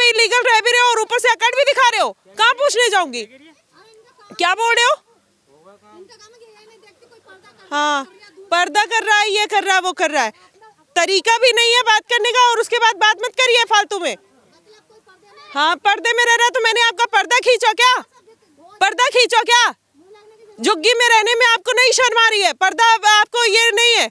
में इलीगल रह भी रहे हो और ऊपर से अकड़ भी दिखा रहे हो। कहाँ पूछने जाऊंगी? क्या बोल रहे हो? हाँ, पर्दा कर रहा है, ये कर रहा है, वो कर रहा है। तरीका भी नहीं है बात करने का, और उसके बाद बात मत करिए फालतू में। हाँ, पर्दे में रह रहा है तो मैंने आपका पर्दा खींचा क्या? पर्दा खींचा क्या? झुग्गी में रहने में आपको नहीं शर्म आ रही है? पर्दा आपको ये नहीं है?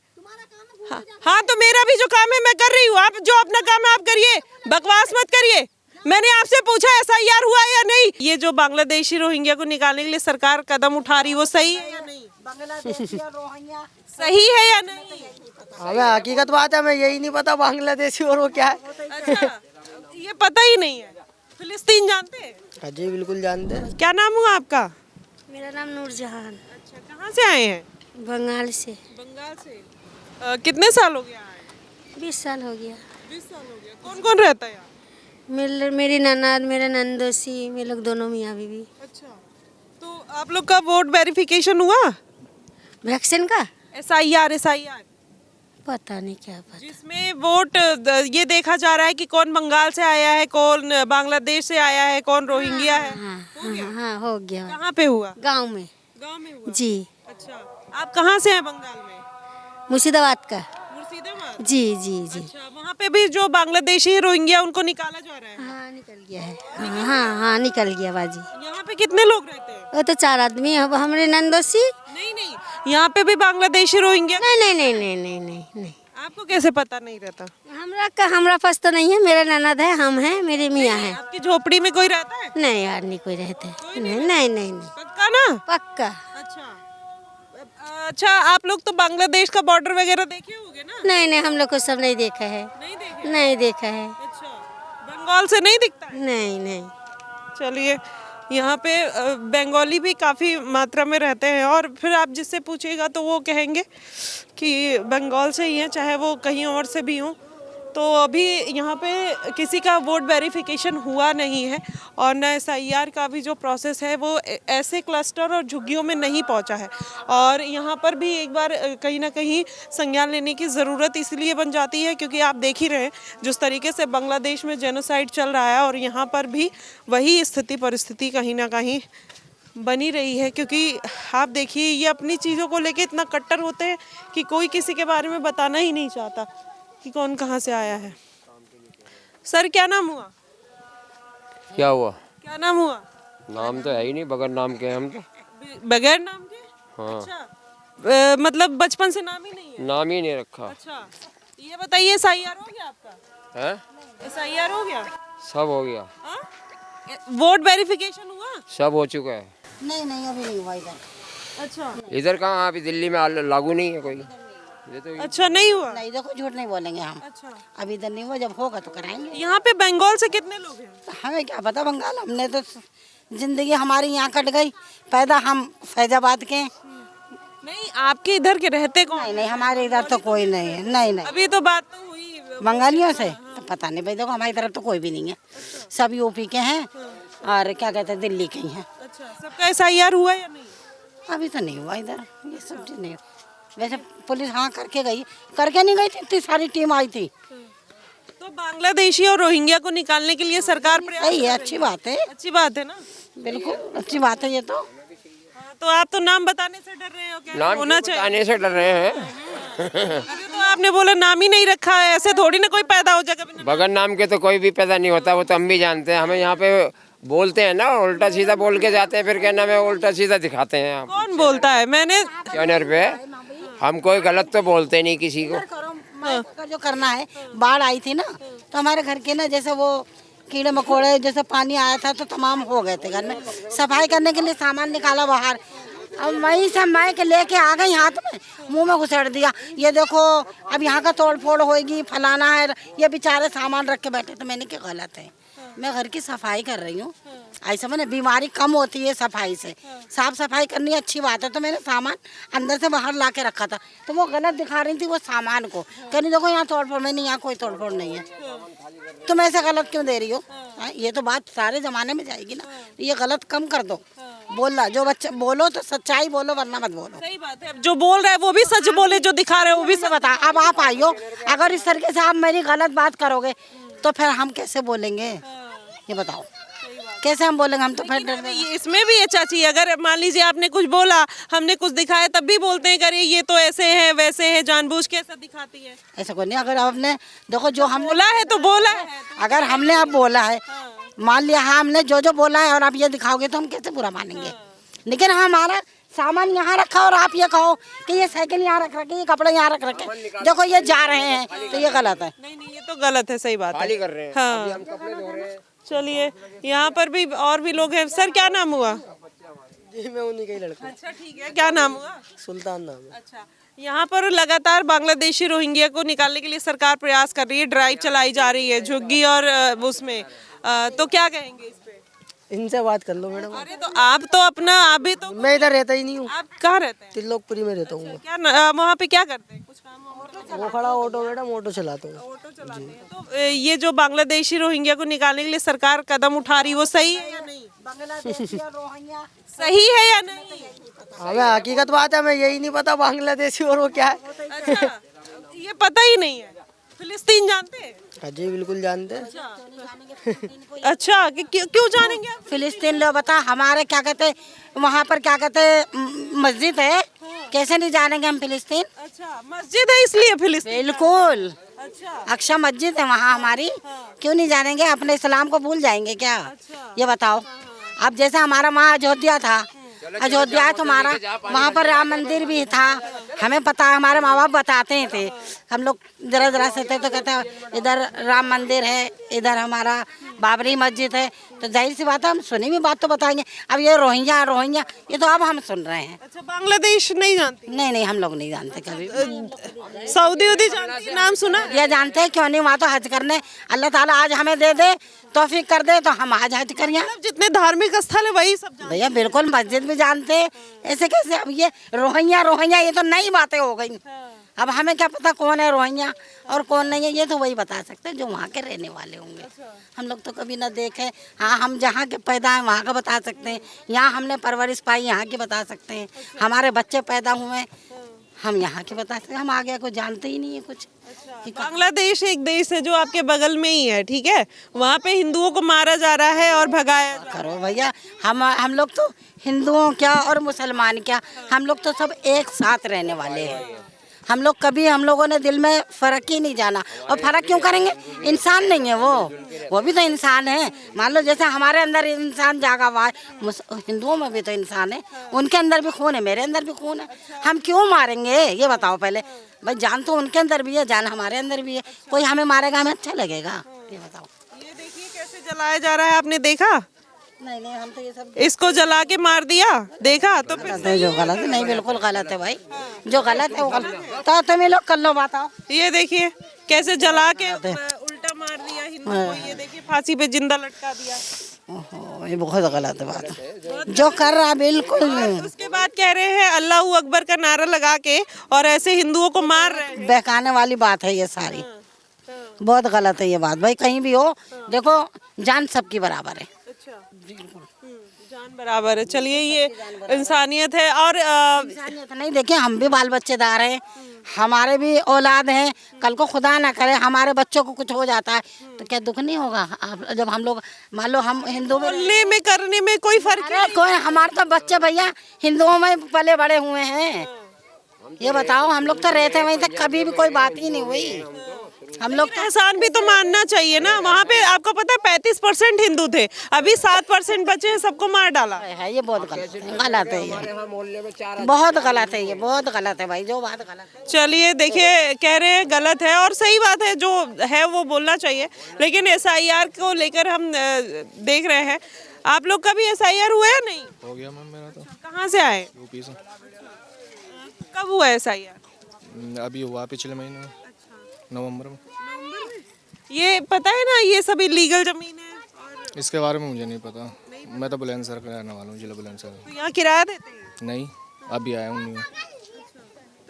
हाँ, तो मेरा भी जो काम है मैं कर रही हूँ। आप जो अपना काम है आप करिए, बकवास मत करिए। मैंने आपसे पूछा SIR हुआ है या नहीं? ये जो बांग्लादेशी रोहिंग्या को निकालने के लिए सरकार कदम उठा रही, वो सही है या नहीं? सही है या नहीं? हमें हकीकत बात है, हमें यही नहीं पता बांग्लादेशी और वो क्या है। अच्छा, ये पता ही नहीं है। फिलिस्तीन जानते हैं? जी बिल्कुल जानते हैं। क्या नाम हुआ आपका? मेरा नाम नूरजहान। अच्छा, कहाँ से आए हैं? बंगाल से। बंगाल से। कितने साल हो गया आए? 20 साल हो गया। 20 साल हो गया। कौन कौन रहता है यहाँ? मेरी ननाद, मेरा नंदोसी, मैं लोग दोनों मियाँ बीवी। अच्छा, तो आप लोग का वोट वेरिफिकेशन हुआ? वैक्सीन का SIR पता नहीं क्या पता। जिसमें वोट ये देखा जा रहा है कि कौन बंगाल से आया है, कौन बांग्लादेश से आया है, कौन रोहिंग्या है। हाँ हो गया। कहाँ पे हुआ? गांव में। गांव में हुआ? जी। अच्छा, आप कहाँ से हैं बंगाल में? मुर्शिदाबाद का। मुर्शिदाबाद? जी जी जी। अच्छा, वहाँ पे भी जो बांग्लादेशी रोहिंग्या उनको निकाला जा रहा है? हाँ निकल गया है। हाँ निकल गया बाजी। यहाँ पे कितने लोग रहते हैं? वो तो 4 आदमी है। हमारे नंदोसी। नहीं, यहाँ पे भी बांग्लादेशी रोहिंग्या? नहीं। आपको कैसे पता नहीं रहता? हमरा पास तो नहीं है। मेरा ननद है, हम हैं, मेरे मियाँ हैं। आपकी झोपड़ी में कोई रहता है? नहीं यार, नहीं कोई रहते। नहीं। पक्का ना? पक्का। अच्छा, आप लोग तो बांग्लादेश का बॉर्डर वगैरह देखे होंगे ना? नहीं, हम लोग को सब नहीं देखा है। नहीं देखा है। अच्छा, बंगाल से नहीं दिखता है? नहीं। चलिए, यहाँ पे बंगाली भी काफ़ी मात्रा में रहते हैं, और फिर आप जिससे पूछिएगा तो वो कहेंगे कि बंगाल से ही हैं, चाहे वो कहीं और से भी हों। तो अभी यहाँ पे किसी का वोट वेरिफिकेशन हुआ नहीं है, और न SIR का भी जो प्रोसेस है वो ऐसे क्लस्टर और झुग्गियों में नहीं पहुँचा है। और यहाँ पर भी एक बार कहीं ना कहीं संज्ञान लेने की ज़रूरत इसलिए बन जाती है क्योंकि आप देख ही रहे हैं जिस तरीके से बांग्लादेश में जेनोसाइड चल रहा है, और यहाँ पर भी वही स्थिति परिस्थिति कहीं ना कहीं बनी रही है। क्योंकि आप देखिए, ये अपनी चीज़ों को लेके इतना कट्टर होते हैं कि कोई किसी के बारे में बताना ही नहीं चाहता कि कौन कहाँ से आया है। सर, क्या नाम हुआ? क्या हुआ? क्या नाम हुआ? नाम तो है ही नहीं, बगैर नाम के हम तो। बगैर नाम के? हाँ। अच्छा, मतलब बचपन से नाम ही नहीं है? नाम ही नहीं रखा। अच्छा, ये बताइए, SIR हो गया आपका? है? SIR हो गया? सब हो गया। हाँ? वोट वेरिफिकेशन हुआ? सब हो चुका है। नहीं अभी नहीं हुआ इधर। अच्छा, इधर कहाँ? अभी दिल्ली में लागू नहीं है कोई। ये तो अच्छा, नहीं हुआ? नहीं, देखो झूठ नहीं बोलेंगे हम। अच्छा, अभी इधर नहीं हुआ, जब होगा तो कराएंगे। यहाँ पे बंगाल से कितने लोग हैं? हमें क्या पता बंगाल, हमने तो जिंदगी हमारी यहाँ कट गई। पैदा हम फैजाबाद के। नहीं, आपके इधर के रहते कौन? नहीं हमारे इधर तो कोई नहीं है। नहीं अभी तो बात तो हुई बंगालियों से तो पता नहीं भाई। देखो हमारी तरफ तो कोई भी नहीं है। सब यूपी के हैं और क्या कहते हैं दिल्ली के ही हैं। अच्छा, सबका SIR हुआ या नहीं? अभी तो नहीं हुआ इधर, ये सब चीज नहीं हुआ। वैसे पुलिस हाँ करके नहीं गई थी, इतनी सारी टीम आई थी। तो बांग्लादेशी और रोहिंग्या को निकालने के लिए सरकार प्रयास सही है, अच्छी बात है। अच्छी बात है ना? बिल्कुल अच्छी बात है ये तो। हाँ, तो आप तो नाम बताने से डर रहे हो क्या? नाम होना क्यों बताने से डर रहे हैं? अभी तो आपने बोला नाम ही नहीं रखा है, ऐसे थोड़ी ना कोई पैदा हो जाएगा बिना। बगैर नाम के तो कोई भी पैदा नहीं होता, वो तो हम भी जानते हैं। हमें यहाँ पे बोलते हैं ना, उल्टा सीधा बोल के जाते हैं, फिर क्या नाम है, उल्टा सीधा दिखाते हैं। आप कौन बोलता है? मैंने चैनल पे हम कोई गलत तो बोलते नहीं किसी को। अगर जो करना है, बाढ़ आई थी ना तो हमारे घर के ना जैसे वो कीड़े मकोड़े जैसे पानी आया था तो तमाम हो गए थे घर में। सफाई करने के लिए सामान निकाला बाहर, अब वहीं से मैं के लेके आ गई, हाथ में मुंह में घुसेड़ दिया। ये देखो अब यहाँ का तोड़ फोड़ होगी, फलाना है। ये बेचारे सामान रख के बैठे, तो मैंने क्या गलत है? मैं घर की सफाई कर रही हूँ। ऐसा मैंने बीमारी कम होती है सफाई से। साफ सफाई करनी अच्छी बात है। तो मैंने सामान अंदर से बाहर ला के रखा था, तो वो गलत दिखा रही थी वो सामान को। कह रही देखो यहाँ तोड़ फोड़, मैंने यहाँ कोई तोड़ फोड़ नहीं है, तुम ऐसे गलत क्यों दे रही हो? ये तो बात सारे जमाने में जाएगी ना। ये गलत कम कर दो। बोलना जो बच्चे बोलो तो सच्चाई बोलो, वरना मत बोलो। सही बात है, जो बोल रहा है वो भी सच बोले, जो दिखा रहे हैं वो भी से बता। अब आप आइयो, अगर इस तरीके से आप मेरी गलत बात करोगे तो फिर हम कैसे बोलेंगे? ये बताओ कैसे हम बोलेंगे? हम तो फिर डर गए। इसमें भी है चाची, अगर मान लीजिए आपने कुछ बोला, हमने कुछ दिखाया, तब भी बोलते हैं अरे ये तो ऐसे है वैसे है, जानबूझ के ऐसा दिखाती है। ऐसा कोई नहीं। अगर आपने देखो जो हमने बोला है तो बोला है। अगर हमने अब बोला है, मान लिया हाँ हमने जो जो बोला है और आप ये दिखाओगे तो हम कैसे बुरा मानेंगे? लेकिन हमारा सामान यहाँ रखा और आप ये कहो कि ये साइकिल यहाँ रख रखे, ये कपड़े यहाँ रख रखे, देखो ये जा रहे हैं, तो ये गलत है। नहीं ये तो गलत है, सही बात है। खाली कर रहे हैं। हाँ। अभी हम कपड़े धो रहे हैं। चलिए यहाँ पर भी और भी लोग हैं। सर क्या नाम हुआ? जी मैं उन्हीं का ही लड़का। अच्छा ठीक है, क्या नाम हुआ? सुल्तान नाम है। अच्छा, यहाँ पर लगातार बांग्लादेशी रोहिंग्या को निकालने के लिए सरकार प्रयास कर रही है, ड्राइव चलाई जा रही है झुग्गी और उसमें तो क्या कहेंगे इस पे? इनसे बात कर लो मैडम। अरे तो आप तो अपना, आप भी तो, मैं इधर रहता ही नहीं हूँ, आप कहाँ रहते हैं? त्रिलोकपुरी में रहता हूँ। क्या वहाँ पे क्या करते हैं? कुछ काम वो खड़ा ऑटो मैडम, ऑटो चलाता हूँ। ऑटो चलाते हैं। तो ये जो बांग्लादेशी रोहिंग्या को निकालने के लिए सरकार कदम उठा रही है, वो सही है या नहीं? सही है या नहीं? हमें हकीकत बात है, हमें यही नहीं पता बांग्लादेशी और वो क्या है। अच्छा, ये पता ही नहीं है। फिलिस्तीन जानते हैं? हाँ जी बिल्कुल जानते हैं। अच्छा क्यों जानेंगे आप? फिलिस्तीन लो बता, हमारे क्या कहते वहाँ पर क्या कहते मस्जिद है, कैसे नहीं जानेंगे हम फिलिस्तीन? अच्छा, मस्जिद है इसलिए फिलिस्तीन। बिल्कुल, अच्छा अक्सा मस्जिद है वहाँ हमारी, क्यों नहीं जानेंगे? अपने इस्लाम को भूल जाएंगे क्या? ये बताओ। अब जैसे हमारा वहाँ अयोध्या था, अयोध्या तुम्हारा वहाँ पर राम मंदिर भी था, हमें पता है, हमारे माँ बाप बताते थे। हम लोग जरा जरा से थे तो कहते हैं इधर राम मंदिर है, इधर हमारा बाबरी मस्जिद है, तो जाहिर सी बात है हम सुनी भी बात तो बताएंगे। अब ये रोहिंग्या रोहिंग्या ये तो अब हम सुन रहे हैं। अच्छा, बांग्लादेश नहीं जानती? नहीं नहीं हम लोग नहीं जानते कभी भी। सऊदी उदी जानती, नाम सुना? ये जानते हैं क्यों नहीं, वहाँ तो हज करने अल्लाह ताला आज हमें दे दे, तौफीक कर दे तो हम आज हज करिए। जितने धार्मिक स्थल है वही सब जानते। भैया बिल्कुल मस्जिद भी जानते हैं, ऐसे कैसे? अब ये रोहिंग्या रोहिंग्या ये तो नई बातें हो गई। अब हमें क्या पता कौन है रोहिंग्या और कौन नहीं है, ये तो वही बता सकते हैं जो वहाँ के रहने वाले होंगे। हम लोग तो कभी ना देखे। हाँ हम जहाँ के पैदा हैं वहाँ का बता सकते हैं, यहाँ हमने परवरिश पाई यहाँ की बता सकते हैं, हमारे बच्चे पैदा हुए हम यहाँ के बता सकते हैं, हम आगे को जानते ही नहीं है कुछ। बांग्लादेश एक देश है जो आपके बगल में ही है, ठीक है? वहाँ पे हिंदुओं को मारा जा रहा है और भगाया जा रहा है। करो भैया, हम लोग तो हिंदुओं क्या और मुसलमान क्या, हम लोग तो सब एक साथ रहने वाले हैं। हम लोग कभी हम लोगों ने दिल में फ़र्क ही नहीं जाना, और फ़र्क क्यों करेंगे? इंसान नहीं है वो भी तो इंसान है। मान लो जैसे हमारे अंदर इंसान जागा हुआ है, हिंदुओं में भी तो इंसान है, उनके अंदर भी खून है, मेरे अंदर भी खून है, हम क्यों मारेंगे? ये बताओ पहले भाई। जान तो उनके अंदर भी है, जान हमारे अंदर भी है, कोई हमें मारेगा हमें अच्छा लगेगा? ये बताओ। ये देखिए कैसे जलाया जा रहा है, आपने देखा? नहीं नहीं हम तो ये सब इसको जला के मार दिया, देखा? तो फिर नहीं, जो गलत है नहीं, बिल्कुल गलत है भाई, जो गलत है वो गलत। तो तुम ये लोग कर लो, बताओ। ये देखिए कैसे जला के उल्टा मार दिया हिंदू को। ये देखिए फांसी पे जिंदा लटका दिया। ओहो, ये बहुत गलत बात जो कर रहा है, बिल्कुल। उसके बाद कह रहे हैं अल्लाह अकबर का नारा लगा के और ऐसे हिंदुओं को मार रहे हैं। बहकाने वाली बात है ये सारी, बहुत गलत है ये बात भाई। कहीं भी हो देखो, जान सबकी बराबर है। जान बराबर है। चलिए ये इंसानियत है। और इंसानियत नहीं, देखिए हम भी बाल बच्चेदार हैं, हमारे भी औलाद हैं, कल को खुदा ना करे हमारे बच्चों को कुछ हो जाता है तो क्या दुख नहीं होगा? आप जब हम लोग मान लो हम हिंदू में बोलने में करने में कोई फर्क अरे कोई, हमारे तो बच्चे भैया हिंदुओं में पले बड़े हुए हैं। ये बताओ, हम लोग तो रहते वहीं तक, कभी भी कोई बात ही नहीं हुई। हम लोग तो एहसान भी तो मानना चाहिए ना। वहाँ पे आपको पता है 35% हिंदू थे, अभी 7% बचे हैं, सबको मार डाला है। ये बहुत गलत है, गलत है ये, बहुत गलत है, ये बहुत गलत है भाई, जो बात गलत है। चलिए देखिए, कह रहे हैं गलत है और सही बात है, जो है वो बोलना चाहिए। लेकिन SIR को लेकर हम देख रहे हैं। आप लोग का भी SIR हुआ है? नहीं हो गया मैम मेरा तो। कहाँ से आए? यूपी से। कब हुआ SIR? अभी हुआ पिछले महीने में, नवंबर में। ये पता है ना, ये सब इलीगल जमीन है और इसके बारे में मुझे नहीं पता, मैं तो बुलंदशहर का रहने वाला हूँ, जिला बुलंदशहर। तो यहाँ किराया देते हैं? नहीं, अभी आया हूँ न्यू।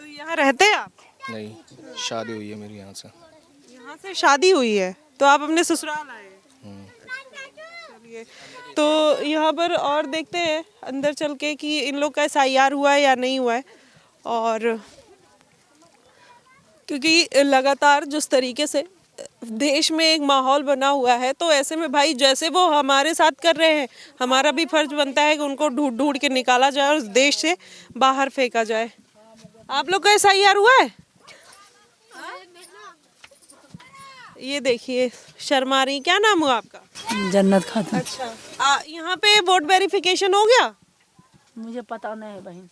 तो यहाँ रहते हैं आप? नहीं, शादी हुई है मेरी यहाँ से। यहाँ से शादी हुई है तो आप अपने ससुराल आए हैं। चलिए, तो यहाँ पर और देखते हैं अंदर चल के कि इन लोग का SIR हुआ है या नहीं हुआ है। और क्योंकि लगातार जिस तरीके से देश में एक माहौल बना हुआ है, तो ऐसे में भाई जैसे वो हमारे साथ कर रहे हैं, हमारा भी फर्ज बनता है कि उनको ढूंढ ढूंढ के निकाला जाए और देश से बाहर फेंका जाए। आप लोग का SIR हुआ है? ये देखिए शर्मा रही, क्या नाम हुआ आपका? जन्नत खातून। अच्छा, यहाँ पे वोट वेरिफिकेशन हो गया? मुझे पता नहीं है बहन।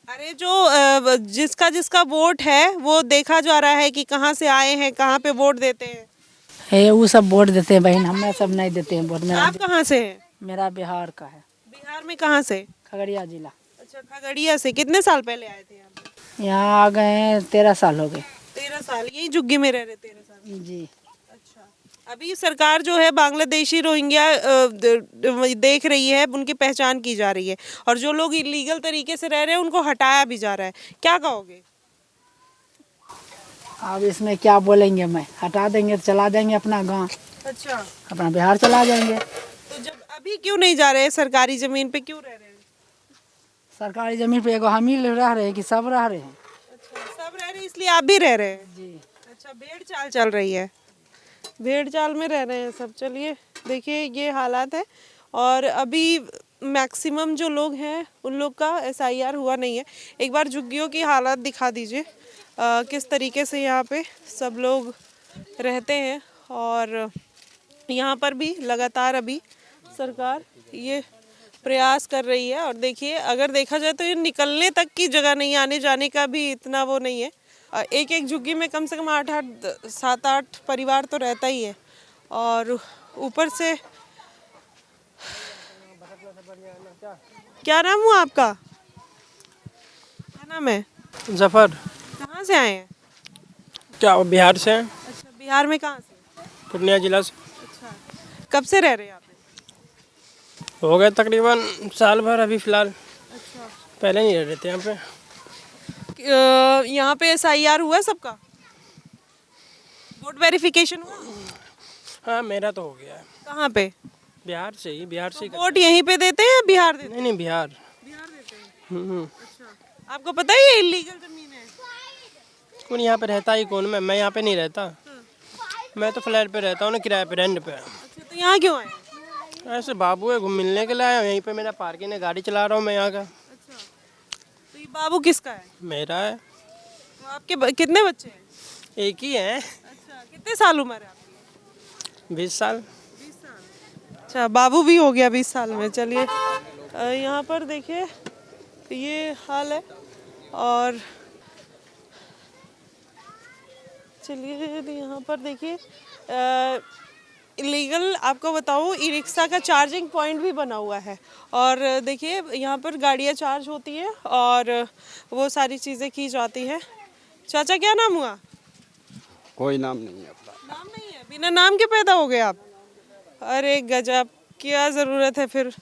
अरे जो जिसका जिसका वोट है वो देखा जा रहा है कि कहाँ से आए हैं, कहाँ पे वोट देते हैं। है वो सब वोट देते हैं बहन, हमें सब नहीं देते हैं वोट। आप कहाँ से हैं? मेरा बिहार का है। बिहार में कहाँ से? खगड़िया जिला। अच्छा, खगड़िया से। कितने साल पहले आए थे यहाँ पे? यहाँ आ गए हैं 13 साल हो गए। 13 साल। यही झुग्गी में रह रहे 13 साल? जी। अच्छा, अभी सरकार जो है बांग्लादेशी रोहिंग्या देख रही है, उनकी पहचान की जा रही है, और जो लोग इलीगल तरीके से रह रहे हैं उनको हटाया भी जा रहा है। क्या कहोगे? अब इसमें क्या बोलेंगे, मैं हटा देंगे तो चला जाएंगे अपना गांव, अच्छा, अपना बिहार चला जाएंगे। तो जब अभी क्यों नहीं जा रहे, सरकारी जमीन पे क्यों रह रहे हैं? सरकारी जमीन पे एगो हम ही रह रहे हैं कि सब रह रहे हैं? अच्छा, सब रह रहे हैं इसलिए आप भी रह रहे हैं? जी। अच्छा, भेड़ चाल चल रही है, भेड़ चाल में रह रहे हैं सब। चलिए देखिए ये हालात है, और अभी मैक्सिमम जो लोग हैं उन लोग का SIR हुआ नहीं है। एक बार झुग्गियों की हालात दिखा दीजिए, किस तरीके से यहाँ पे सब लोग रहते हैं, और यहाँ पर भी लगातार अभी सरकार ये प्रयास कर रही है। और देखिए अगर देखा जाए तो ये निकलने तक की जगह नहीं, आने जाने का भी इतना वो नहीं है। एक एक झुग्गी में कम से कम 7-8 परिवार तो रहता ही है, और ऊपर से क्या नाम हुआ आपका? क्या नाम है? जफर। कहाँ से आए हैं? क्या बिहार से हैं? अच्छा, बिहार में कहाँ से? पूर्णिया जिला से। अच्छा, कब से रह रहे हैं यहाँ पे? हो गए तकरीबन साल भर अभी फ़िलहाल। अच्छा, पहले नहीं रह रहे थे यहाँ पे। यहाँ पे SIR हुआ सबका? वोट वेरिफिकेशन हुआ? हाँ मेरा तो हो गया है। कहाँ पे? बिहार से ही वोट यहीं पे देते हैं या बिहार देते हैं? नहीं बिहार। बिहार देते हैं। अच्छा, आपको पता है ये इलीगल जमीन है? कौन यहाँ पे रहता ही कौन? मैं यहाँ पे नहीं रहता। मैं तो फ्लैट पे रहता हूँ ना, किराए पे, रेंट पे। अच्छा, तो यहाँ क्यों आए? ऐसे बाबू है, घूम मिलने के लिए आया हूँ। यहीं पे मेरा पार्किंग है, गाड़ी चला रहा हूँ मैं यहाँ का। अच्छा, तो ये बाबू किसका है? मेरा है। तो आपके कितने बच्चे हैं? एक ही है। अच्छा, कितने साल उम्र है आपकी? 20 साल। 20 साल। अच्छा, बाबू भी हो गया 20 साल में। चलिए यहाँ पर देखिए ये हाल है, और चलिए यहाँ पर देखिए इलीगल आपको बताऊँ, ई रिक्शा का चार्जिंग पॉइंट भी बना हुआ है, और देखिए यहाँ पर गाड़ियाँ चार्ज होती है और वो सारी चीज़ें की जाती है। चाचा क्या नाम हुआ? कोई नाम नहीं है अपना। नाम नहीं है? बिना नाम के पैदा हो गए आप? अरे गजब, क्या ज़रूरत है फिर।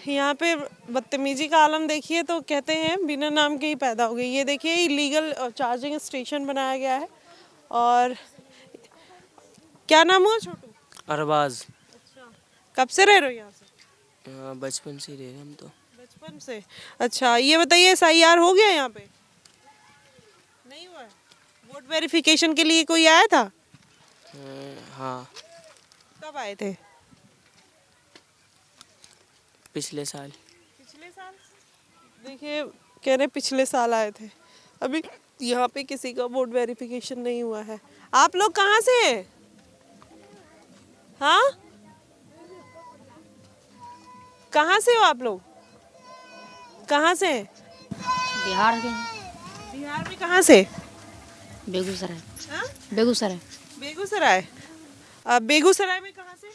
यहाँ पे बदतमीजी का आलम देखिए, तो कहते हैं बिना नाम के ही पैदा हो गई। ये देखिए इलीगल चार्जिंग स्टेशन बनाया गया है। और क्या नाम हुआ छोटू? अरबाज। अच्छा, कब से रह रहे हो यहाँ से? बचपन से ही रह रहे हम तो। बचपन से। अच्छा, ये बताइए SIR हो गया यहाँ पे? नहीं हुआ है? वोट वेरिफिकेशन के लिए कोई आया था? हाँ कब आए थे? पिछले साल। पिछले साल? देखिए कह रहे पिछले साल आए थे। अभी यहाँ पे किसी का वोट वेरिफिकेशन नहीं हुआ है। आप लोग कहाँ से हैं? हाँ, कहाँ से हो आप लोग? कहाँ से हैं? बिहार के बिहार में कहाँ से? बेगूसराय। हाँ? बेगूसराय। बेगूसराय। बेगूसराय में कहाँ से?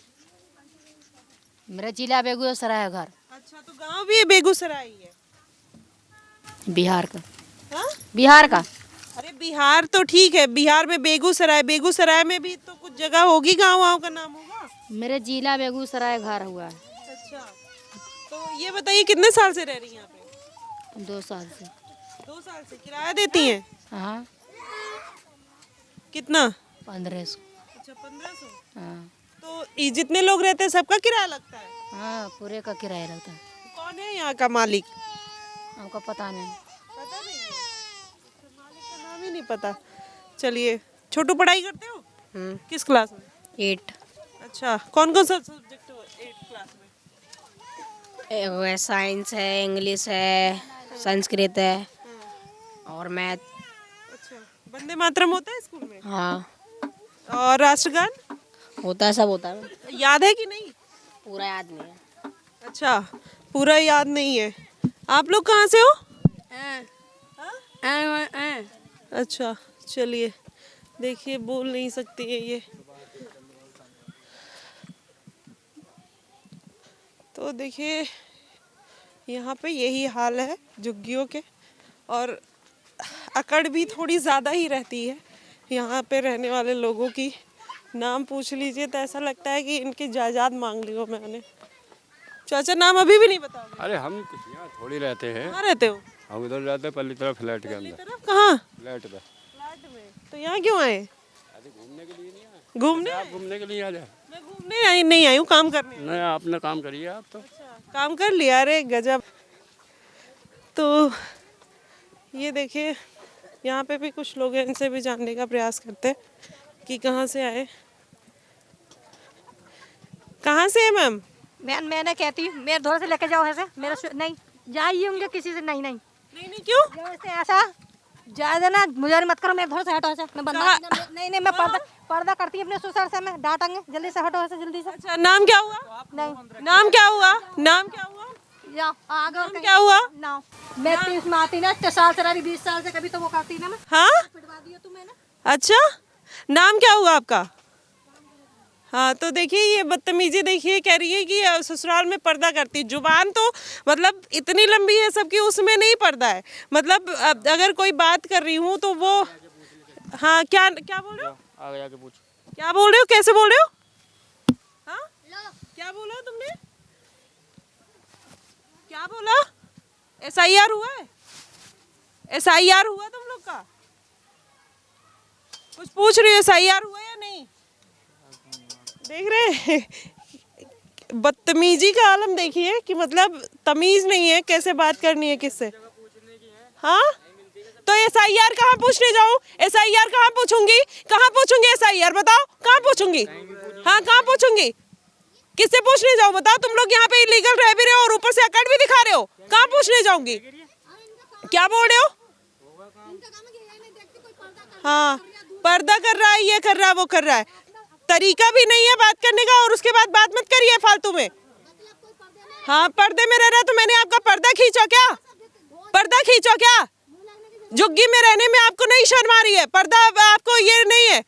मेरा जिला बेगूसराय है घर। अच्छा, तो गांव भी बेगूसराय ही है? बिहार का। हाँ? बिहार का। अरे बिहार तो ठीक है, बिहार में बेगूसराय, बेगूसराय में भी तो कुछ जगह होगी, गाँव का नाम होगा। मेरे जिला बेगूसराय घर हुआ है। अच्छा, तो ये बताइए कितने साल से रह रही हैं यहाँ पे? 2 साल से। 2 साल से किराया देती हैं? हाँ। कितना? 1500। अच्छा, 1500। हाँ। तो ये जितने लोग रहते हैं सबका किराया लगता है? हाँ, पूरे का किराया लगता है। कौन है यहाँ का मालिक? हमको पता नहीं। पता नहीं है? अच्छा, मालिक का नाम ही नहीं पता। चलिए छोटू पढ़ाई करते हो? किस क्लास में? 8। अच्छा, कौन कौन सा सब्जेक्ट हो 8th क्लास में? साइंस है, इंग्लिश है, संस्कृत है और मैथ। अच्छा, वंदे मातरम होता है स्कूल में? हाँ और राष्ट्रगान होता है, सब होता है। याद है कि नहीं? पूरा याद नहीं है। अच्छा, पूरा याद नहीं है। आप लोग कहाँ से हो? अच्छा, चलिए, देखिए बोल नहीं सकती है ये। तो देखिए यहाँ पे यही हाल है झुग्गियों के, और अकड़ भी थोड़ी ज़्यादा ही रहती है यहाँ पे रहने वाले लोगों की। नाम पूछ लीजिए तो ऐसा लगता है कि इनकी जायदाद मांग ली हो मैंने। चाचा, नाम अभी भी नहीं बताओगे? अरे हम यहाँ थोड़ी रहते हैं, कहाँ रहते हो? हम उधर रहते हैं पल्ली तरफ फ्लैट के अंदर। तरफ कहाँ? फ्लैट पे। फ्लैट में। तो यहाँ क्यों आए? घूमने के लिए नहीं आए। घूमने? आप घूमने के लिए आ जाए। मैं घूमने नहीं आई हूँ, काम करने। नहीं, आपने काम करिए आप तो। अच्छा, काम कर लिया? अरे गजब। तो ये देखिए यहाँ पे भी कुछ लोग हैं, इनसे भी जानने का प्रयास करते हैं कि कहाँ से आए। कहाँ से है मैम? मैंने कहती हूँ मेरे घर से लेके जाओ ऐसे, मेरे नहीं जाइए होंगे किसी से। नहीं नहीं नहीं क्यों? ऐसे ऐसा ज्यादा ना मुझे मत करो, मेरे घर से हटो ऐसे। मैं बंदा नहीं नहीं, मैं पर्दा करती हूँ अपने ससुर से, मैं डांटेंगे। जल्दी से हटो ऐसे, जल्दी से। अच्छा, नाम क्या हुआ? नहीं, नाम क्या हुआ? नाम क्या हुआ? आगे क्या हुआ? ना मैं 30 में आती ना, 4 साल से रही, 20 साल से कभी तो वो करती ना मैं। हाँ, पिटवा दिया तू मैंने। अच्छा, नाम क्या हुआ आपका? हाँ, तो देखिए ये बदतमीजी देखिए, कह रही है कि ससुराल में पर्दा करती। जुबान तो मतलब इतनी लंबी है सबकी, उसमें नहीं पर्दा है। मतलब अगर कोई बात कर रही हूँ तो वो, हाँ, क्या क्या बोल रहे हो? आगे जाके पूछ। क्या बोल रहे हो? कैसे बोल रहे हो? हाँ, क्या बोला तुमने? क्या बोला? SIR हुआ है? SIR हुआ तुम लोग का? कुछ पूछ रही हो, SIR हुआ या नहीं? देख रहे हैं बदतमीजी का आलम देखिए कि मतलब तमीज नहीं है कैसे बात करनी है किससे। हाँ, तो SIR कहाँ पूछने जाऊँ? SIR कहाँ पूछूंगी? कहाँ पूछूंगी SIR? बताओ कहाँ पूछूंगी? हाँ, कहाँ पूछूंगी? किससे पूछने जाऊँ बताओ? तुम लोग यहाँ पे इलीगल रह भी रहे हो और ऊपर से अकड़ भी दिखा रहे हो। कहाँ पूछने जाऊंगी? क्या बोल रहे हो? हाँ, पर्दा कर रहा है, ये कर रहा है, वो कर रहा है। तरीका भी नहीं है बात करने का, और उसके बाद बात मत करिए फालतू में। हाँ, पर्दे में रह रहा तो मैंने आपका पर्दा खींचा क्या? पर्दा खींचा क्या? झुग्गी में रहने में आपको नहीं शर्म आ रही है? पर्दा आपको ये नहीं है?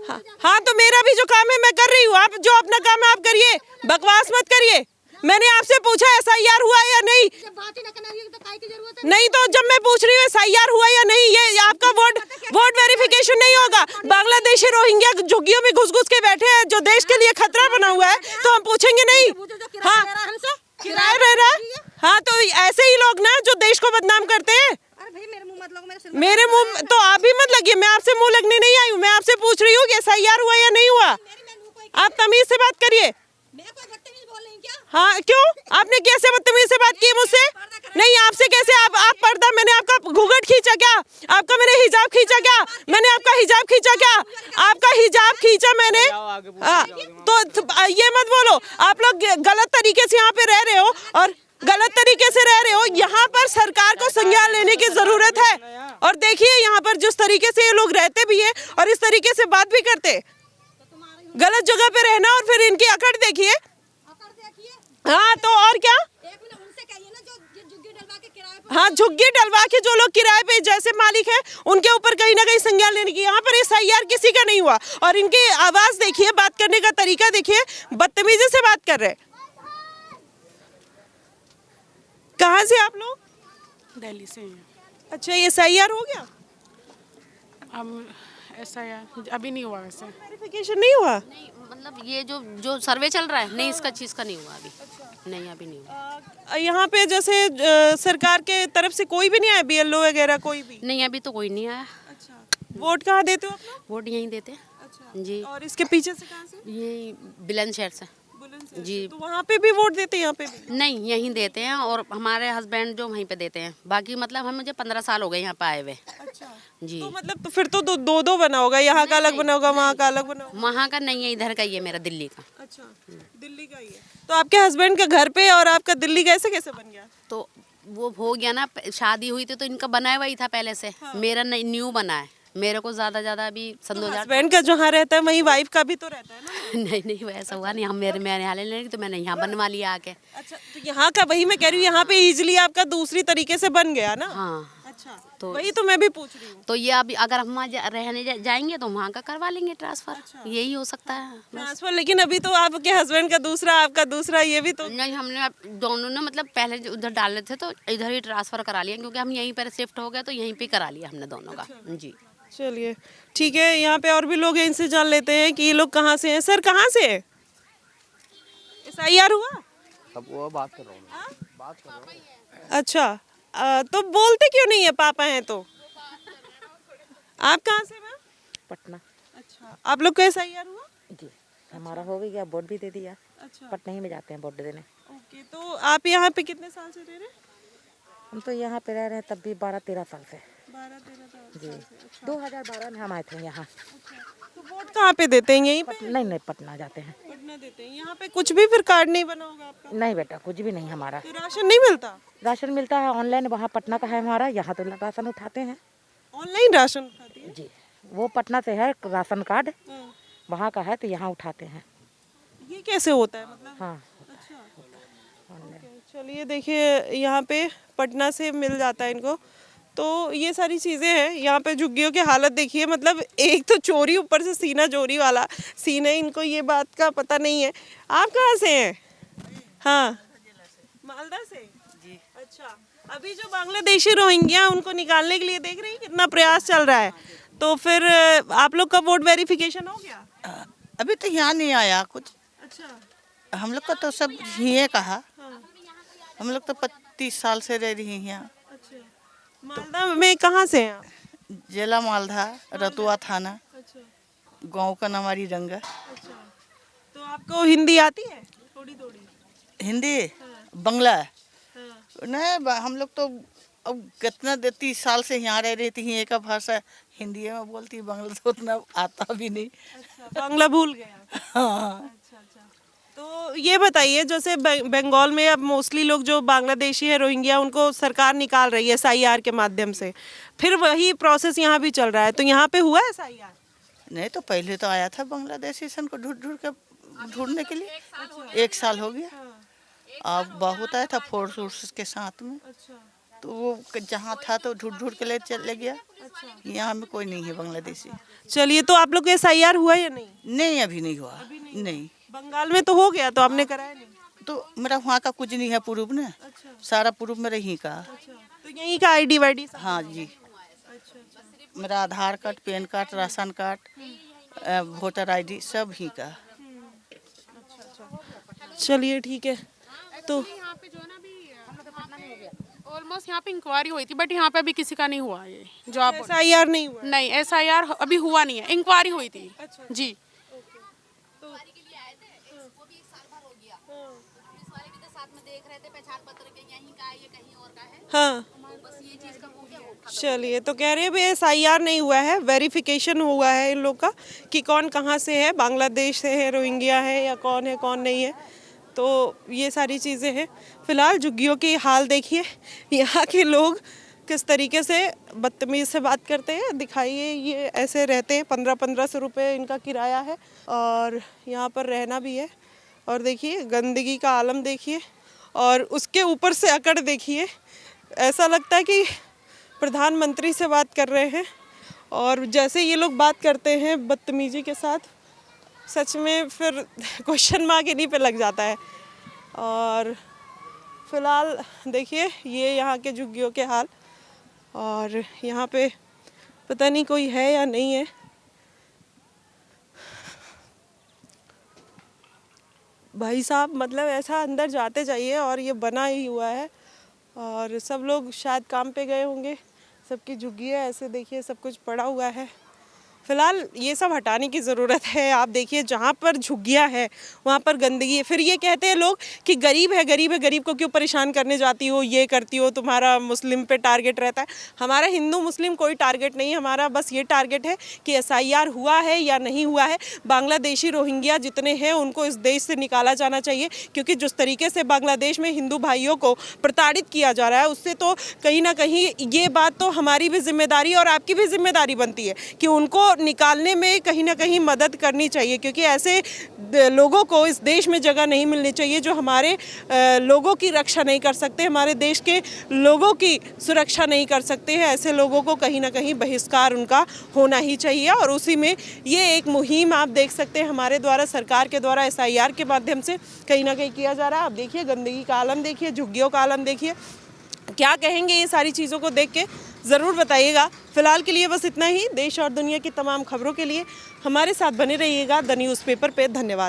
हाँ, तो मेरा भी जो काम है मैं कर रही हूँ। आप जो अपना काम है आप करिए, बकवास मत करिए। मैंने आपसे पूछा SIR हुआ या नहीं? नहीं, तो जब मैं पूछ रही हूँ SIR हुआ या नहीं, ये आपका वोट वेरिफिकेशन नहीं होगा। बांग्लादेशी रोहिंग्या झुग्गियों में घुस के बैठे हैं जो देश के लिए खतरा बना हुआ है, तो हम पूछेंगे नहीं? हाँ, किराया रह रहा है। हाँ, तो ऐसे ही लोग ना जो देश को बदनाम करते हैं। मेरे मुंह तो आप भी मत लगिए, मैं आपसे मुंह लगने नहीं आई हूँ। मैं आपसे पूछ रही हूँ कि SIR हुआ या नहीं हुआ। आप तमीज से बात करिए। हाँ, क्यों? आपने कैसे बदतमीज से बात की मुझसे? नहीं, आपसे कैसे? आप पर्दा, मैंने आपका घूंघट खींचा क्या? आपका मैंने हिजाब खींचा क्या? मैंने आपका हिजाब खींचा क्या? आपका हिजाब खींचा मैंने? तो ये मत बोलो। आप लोग गलत तरीके से यहाँ पे रह रहे हो और गलत तरीके से रह रहे हो। यहाँ पर सरकार को संज्ञान लेने की जरूरत है। और देखिए यहाँ पर जिस तरीके से ये लोग रहते भी है और इस तरीके से बात भी करते, गलत जगह पे रहना और फिर इनकी अकड़ देखिए। हाँ, तो और क्या? हाँ, झुग्गी डलवा के जो लोग किराए पे जैसे मालिक है उनके ऊपर कहीं ना कहीं संज्ञान लेने की। यहाँ पर SIR किसी का नहीं हुआ। और इनकी आवाज देखिए, बात करने का तरीका देखिए, बदतमीजी से बात कर रहे हैं। कहाँ से आप लोग? दिल्ली से हैं। अच्छा, ये SIR हो गया? अब SIR अभी नहीं हुआ वैसे। वेरिफिकेशन नहीं हुआ? नहीं, मतलब ये जो सर्वे चल रहा है, नहीं इसका चीज़ का नहीं हुआ अभी। नहीं, अभी नहीं हुआ। यहाँ पे जैसे सरकार के तरफ से कोई भी नहीं आया, BLO वगैरह कोई भी? नहीं, अभी तो कोई नहीं आया। अच्छा, वोट कहाँ देते हो आप लोग? वोट यहीं देते हैं। अच्छा, जी। और और इसके पीछे से कहाँ से? ये बुलंदशहर से। जी। तो वहाँ पे भी वोट देते हैं, यहाँ पे भी? नहीं, यहीं देते हैं और हमारे हस्बैंड जो वहीं पे देते हैं। बाकी मतलब हम मुझे 15 साल हो गए यहाँ पे आए हुए। अच्छा, जी। तो मतलब तो फिर तो दो दो बना होगा, यहाँ का अलग बना होगा, वहाँ का अलग बना होगा। वहाँ का नहीं है, इधर का ही है मेरा, दिल्ली का। अच्छा, दिल्ली का ही है। तो आपके हस्बैंड का घर पे और आपका दिल्ली कैसे कैसे बन गया? तो वो हो गया ना, शादी हुई थी तो इनका बनाया हुआ ही था पहले से। मेरा न्यू बना है। मेरे को ज्यादा अभी सन 2000। हस्बैंड का जहाँ रहता है वहीं वाइफ का भी तो रहता है ना? नहीं नहीं, वैसा हुआ नहीं। हम मैंने हाल लेंगे तो मैंने यहाँ बनवा लिया आके। अच्छा, तो यहाँ का वही मैं कह रही हूँ, यहाँ पे इजीली आपका दूसरी तरीके से बन गया ना? हाँ, अच्छा, तो वही तो मैं भी पूछ रही हूँ। तो ये अभी अगर हम वहाँ रहने जाएंगे तो वहाँ का करवा लेंगे ट्रांसफर। यही हो सकता है ट्रांसफर, लेकिन अभी तो आपके हस्बैंड का दूसरा, आपका दूसरा, ये भी तो नहीं। हमने दोनों ने मतलब पहले जो उधर डाले थे तो इधर ही ट्रांसफर करा लिया, क्योंकि हम यहीं पर शिफ्ट हो गए तो यहीं पे करा लिया हमने दोनों का। जी, चलिए ठीक है। यहाँ पे और भी लोग हैं, इनसे जान लेते हैं कि ये लोग कहाँ से हैं। सर कहाँ से है? SIR हुआ? अब वो बात कर रहा हूँ। अच्छा, तो बोलते क्यों नहीं है पापा हैं तो? आप कहाँ से मैम? पटना। अच्छा, आप लोग का SIR हुआ? जी, हमारा हो भी गया, वोट भी दे दिया। अच्छा, पटना ही में जाते हैं वोट देने। ओके। तो आप यहाँ पे कितने साल से रह रहे हैं? हम तो यहाँ पे रह रहे हैं तब भी 12-13 साल से। 12-13 साल जी, 2012 में हम आए थे यहाँ। तो वोट कहाँ पे देते हैं? यहीं पे? नहीं, पटना जाते हैं। पटना देते हैं। यहाँ पे कुछ भी फिर कार्ड नहीं बना होगा आपका? नहीं बेटा, कुछ भी नहीं हमारा। तो राशन नहीं मिलता? राशन मिलता है ऑनलाइन, वहाँ पटना का है हमारा, यहाँ तो राशन उठाते हैं। ऑनलाइन राशन उठाती है? जी, वो पटना से है राशन कार्ड, हाँ। वहाँ का है तो यहाँ उठाते हैं। ये कैसे होता है मतलब? हाँ, चलिए देखिए, यहाँ पे पटना से मिल जाता है इनको। तो ये सारी चीज़ें हैं। यहाँ पे झुग्गियों की हालत देखिए, मतलब एक तो चोरी, ऊपर से सीना चोरी वाला सीन है। इनको ये बात का पता नहीं है। आप कहाँ से हैं? हाँ, मालदा से जी। अच्छा, अभी जो बांग्लादेशी रोहिंग्या उनको निकालने के लिए देख रही हैं कितना प्रयास चल रहा है, तो फिर आप लोग का वोट वेरिफिकेशन हो गया? अभी तो यहाँ नहीं आया कुछ। अच्छा, हम लोग का तो सब यहीं कहा। हम लोग तो 25 साल से रह रही हैं यहाँ। अच्छा, मालदा में कहाँ से हैं आप? जिला मालदा, रतुआ थाना, अच्छा, गांव का नाम हमारी रंगा। अच्छा, तो आपको हिंदी आती है? थोड़ी थोड़ी हिंदी, बंगला हाँ। नहीं। हम लोग तो अब कितना 30 साल से यहाँ रह रही थी, एक भाषा हिंदी में बोलती, बांग्ला तो उतना आता भी नहीं। अच्छा, बांग्ला भूल गया। हाँ। अच्छा अच्छा, तो ये बताइए, जैसे बंगाल में अब मोस्टली लोग जो बांग्लादेशी है, रोहिंग्या, उनको सरकार निकाल रही है SIR के माध्यम से, फिर वही प्रोसेस यहाँ भी चल रहा है, तो यहाँ पे हुआ है SIR? नहीं, तो पहले तो आया था बांग्लादेशी सन को ढूंढने के लिए। 1 साल हो गया। अब बहुत आया था फोर्स के साथ में। अच्छा, तो वो जहाँ था तो ढूंढ के ले चले गया। यहाँ में कोई नहीं है बांग्लादेशी। चलिए, तो आप लोग का SIR हुआ या नहीं? नहीं, अभी नहीं हुआ। नहीं, बंगाल में तो हो गया, तो आपने कराया नहीं? तो मेरा वहाँ का कुछ नहीं है प्रूफ ना। अच्छा, सारा प्रूफ मेरा यहीं का। अच्छा, तो यहीं का ID वाईडी सब? हाँ जी, अच्छा अच्छा, मेरा Aadhaar card, PAN card, ration card, voter ID सब ही का। चलिए ठीक है। तो यहाँ पे जो है ना अभी ऑलमोस्ट यहाँ पे इंक्वायरी हुई थी, बट यहाँ पे अभी किसी का नहीं हुआ। ये जो आप SIR नहीं हुआ? नहीं, SIR अभी हुआ नहीं है, इंक्वायरी हुई थी। जी, हाँ, चलिए, तो कह रहे हैं भाई SIR नहीं हुआ है, वेरिफिकेशन हुआ है इन लोग का कि कौन कहाँ से है, बांग्लादेश से है, रोहिंग्या है, या कौन है कौन नहीं है। तो ये सारी चीज़ें हैं। फिलहाल झुग्गियों की हाल देखिए, यहाँ के लोग किस तरीके से बदतमीज़ से बात करते हैं। दिखाइए, ये ऐसे रहते हैं, 1500 रुपये इनका किराया है और यहाँ पर रहना भी है। और देखिए गंदगी का आलम देखिए, और उसके ऊपर से अकड़ देखिए, ऐसा लगता है कि प्रधानमंत्री से बात कर रहे हैं। और जैसे ये लोग बात करते हैं बदतमीजी के साथ, सच में फिर क्वेश्चन मार्क इन्हीं पे लग जाता है। और फिलहाल देखिए ये यहाँ के झुग्गियों के हाल, और यहाँ पे पता नहीं कोई है या नहीं है। भाई साहब, मतलब ऐसा अंदर जाते जाइए और ये बना ही हुआ है, और सब लोग शायद काम पे गए होंगे। सबकी झुग्गियाँ ऐसे देखिए, सब कुछ पड़ा हुआ है। फिलहाल ये सब हटाने की ज़रूरत है। आप देखिए जहाँ पर झुग्गियाँ है वहाँ पर गंदगी है। फिर ये कहते हैं लोग कि गरीब है, गरीब को क्यों परेशान करने जाती हो, ये करती हो, तुम्हारा मुस्लिम पे टारगेट रहता है। हमारा हिंदू मुस्लिम कोई टारगेट नहीं है, हमारा बस ये टारगेट है कि SIR हुआ है या नहीं हुआ है। बांग्लादेशी रोहिंग्या जितने हैं उनको इस देश से निकाला जाना चाहिए, क्योंकि जिस तरीके से बांग्लादेश में हिंदू भाइयों को प्रताड़ित किया जा रहा है उससे तो कहीं ना कहीं ये बात तो हमारी भी जिम्मेदारी और आपकी भी जिम्मेदारी बनती है कि उनको निकालने में कहीं ना कहीं मदद करनी चाहिए, क्योंकि ऐसे लोगों को इस देश में जगह नहीं मिलनी चाहिए जो हमारे लोगों की रक्षा नहीं कर सकते, हमारे देश के लोगों की सुरक्षा नहीं कर सकते हैं। ऐसे लोगों को कहीं ना कहीं बहिष्कार उनका होना ही चाहिए। और उसी में ये एक मुहिम आप देख सकते हैं हमारे द्वारा, सरकार के द्वारा SIR के माध्यम से कहीं ना कहीं किया जा रहा है। आप देखिए गंदगी का आलम देखिए, झुग्गियों का आलम देखिए। क्या कहेंगे ये सारी चीज़ों को देख के ज़रूर बताइएगा। फिलहाल के लिए बस इतना ही। देश और दुनिया की तमाम खबरों के लिए हमारे साथ बने रहिएगा द न्यूज़पेपर पे। धन्यवाद।